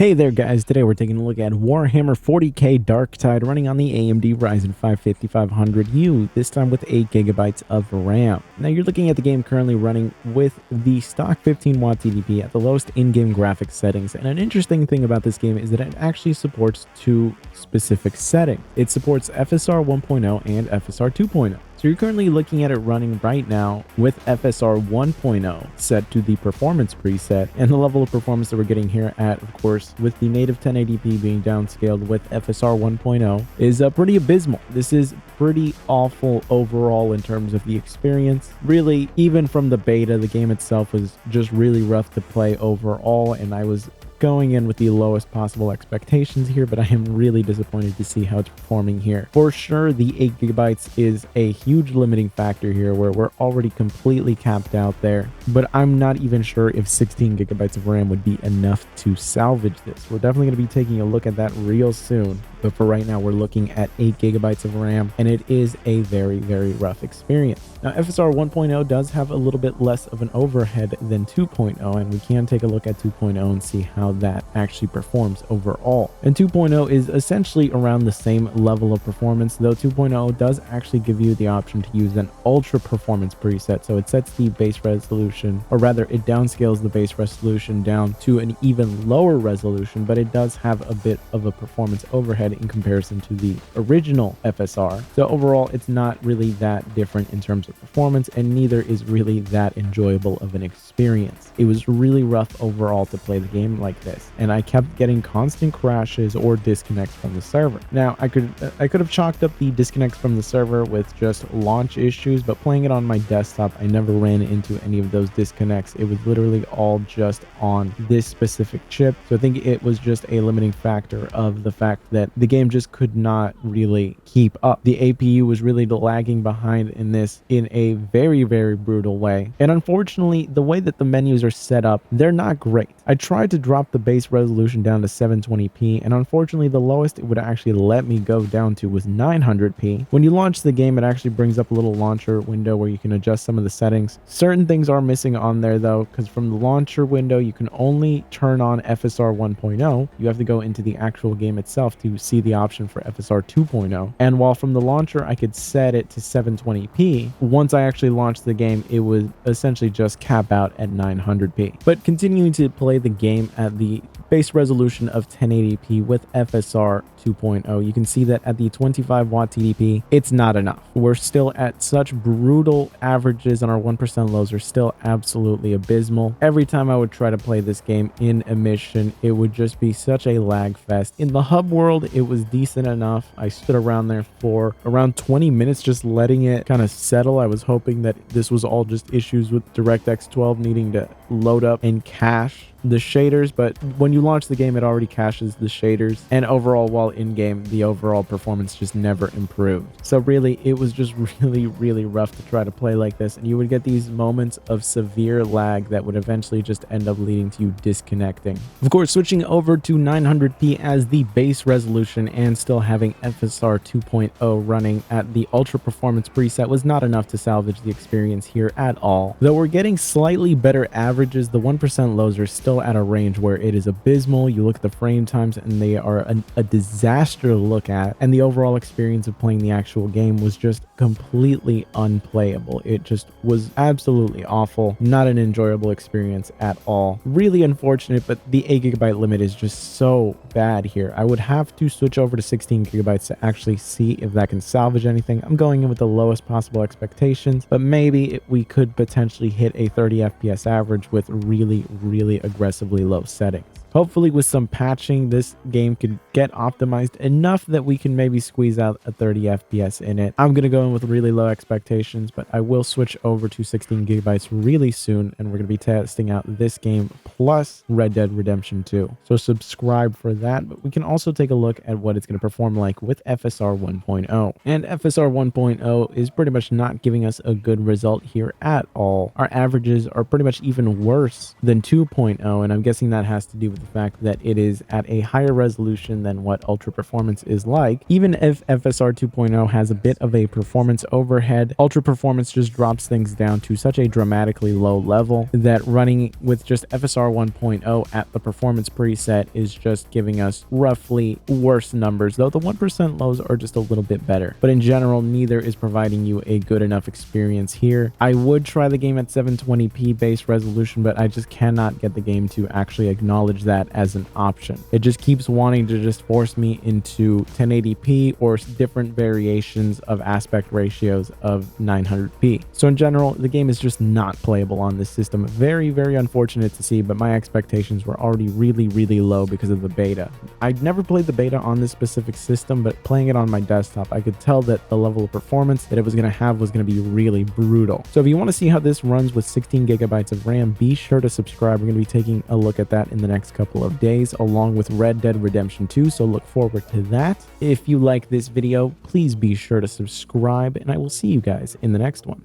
Hey there guys, today we're taking a look at Warhammer 40k Darktide running on the AMD Ryzen 5 5500U, this time with 8GB of RAM. Now you're looking at the game currently running with the stock 15W TDP at the lowest in-game graphics settings, and an interesting thing about this game is that it actually supports two specific settings. It supports FSR 1.0 and FSR 2.0. So you're currently looking at it running right now with FSR 1.0 set to the performance preset, and the level of performance that we're getting here at, of course, with the native 1080p being downscaled with FSR 1.0 is pretty abysmal. This is pretty awful overall in terms of the experience. Really, even from the beta, the game itself was just really rough to play overall, and I was going in with the lowest possible expectations here, but I am really disappointed to see how it's performing here. For sure, the 8GB is a huge limiting factor here where we're already completely capped out there, but I'm not even sure if 16GB of RAM would be enough to salvage this. We're definitely going to be taking a look at that real soon, but for right now, we're looking at 8GB of RAM, and it is a very, very rough experience. Now, FSR 1.0 does have a little bit less of an overhead than 2.0, and we can take a look at 2.0 and see how that actually performs overall. And 2.0 is essentially around the same level of performance, though 2.0 does actually give you the option to use an ultra performance preset. So it sets the base resolution, or rather it downscales the base resolution down to an even lower resolution, but it does have a bit of a performance overhead in comparison to the original FSR. So overall, it's not really that different in terms of performance, and neither is really that enjoyable of an experience. It was really rough overall to play the game like this, and I kept getting constant crashes or disconnects from the server. Now, I could have chalked up the disconnects from the server with just launch issues, but playing it on my desktop, I never ran into any of those disconnects. It was literally all just on this specific chip. So I think it was just a limiting factor of the fact that the game just could not really keep up. The APU was really lagging behind in this in a very, very brutal way. And unfortunately, the way that the menus are set up, they're not great. I tried to drop the base resolution down to 720p, and unfortunately the lowest it would actually let me go down to was 900p. When you launch the game, it actually brings up a little launcher window where you can adjust some of the settings. Certain things are missing on there though, because from the launcher window you can only turn on FSR 1.0. You have to go into the actual game itself to see the option for FSR 2.0, and while from the launcher I could set it to 720p, once I actually launched the game it would essentially just cap out at 900p. But continuing to play the game at the base resolution of 1080p with FSR 2.0, you can see that at the 25W TDP, it's not enough. We're still at such brutal averages, and our 1% lows are still absolutely abysmal. Every time I would try to play this game in a mission, it would just be such a lag fest. In the hub world, it was decent enough. I stood around there for around 20 minutes just letting it kind of settle. I was hoping that this was all just issues with DirectX 12 needing to load up and cache the shaders, but when you launch the game it already caches the shaders, and overall while in game the overall performance just never improved. So really it was just really rough to try to play like this, and you would get these moments of severe lag that would eventually just end up leading to you disconnecting. Of course, switching over to 900p as the base resolution and still having FSR 2.0 running at the ultra performance preset was not enough to salvage the experience here at all. Though we're getting slightly better averages, the 1% lows are still at a range where it is abysmal. You look at the frame times and they are a disaster to look at, and the overall experience of playing the actual game was just completely unplayable. It just was absolutely awful, not an enjoyable experience at all. Really unfortunate, but the 8GB limit is just so bad here. I would have to switch over to 16GB to actually see if that can salvage anything. I'm going in with the lowest possible expectations, but maybe we could potentially hit a 30 FPS average with really aggressively low settings. Hopefully with some patching, this game could get optimized enough that we can maybe squeeze out a 30 FPS in it. I'm going to go in with really low expectations, but I will switch over to 16GB really soon, and we're going to be testing out this game plus Red Dead Redemption 2. So subscribe for that, but we can also take a look at what it's going to perform like with FSR 1.0. And FSR 1.0 is pretty much not giving us a good result here at all. Our averages are pretty much even worse than 2.0, and I'm guessing that has to do with the fact that it is at a higher resolution than what ultra performance is like. Even if FSR 2.0 has a bit of a performance overhead, ultra performance just drops things down to such a dramatically low level that running with just FSR 1.0 at the performance preset is just giving us roughly worse numbers, though the 1% lows are just a little bit better. But in general, neither is providing you a good enough experience here. I would try the game at 720p base resolution, but I just cannot get the game to actually acknowledge that as an option. It just keeps wanting to just force me into 1080p or different variations of aspect ratios of 900p. So in general, the game is just not playable on this system. Very, very unfortunate to see, but my expectations were already really, really low because of the beta. I'd never played the beta on this specific system, but playing it on my desktop, I could tell that the level of performance that it was going to have was going to be really brutal. So if you want to see how this runs with 16 gigabytes of RAM, be sure to subscribe. We're going to be taking a look at that in the next couple of days, along with Red Dead Redemption 2, so look forward to that. If you like this video, please be sure to subscribe, and I will see you guys in the next one.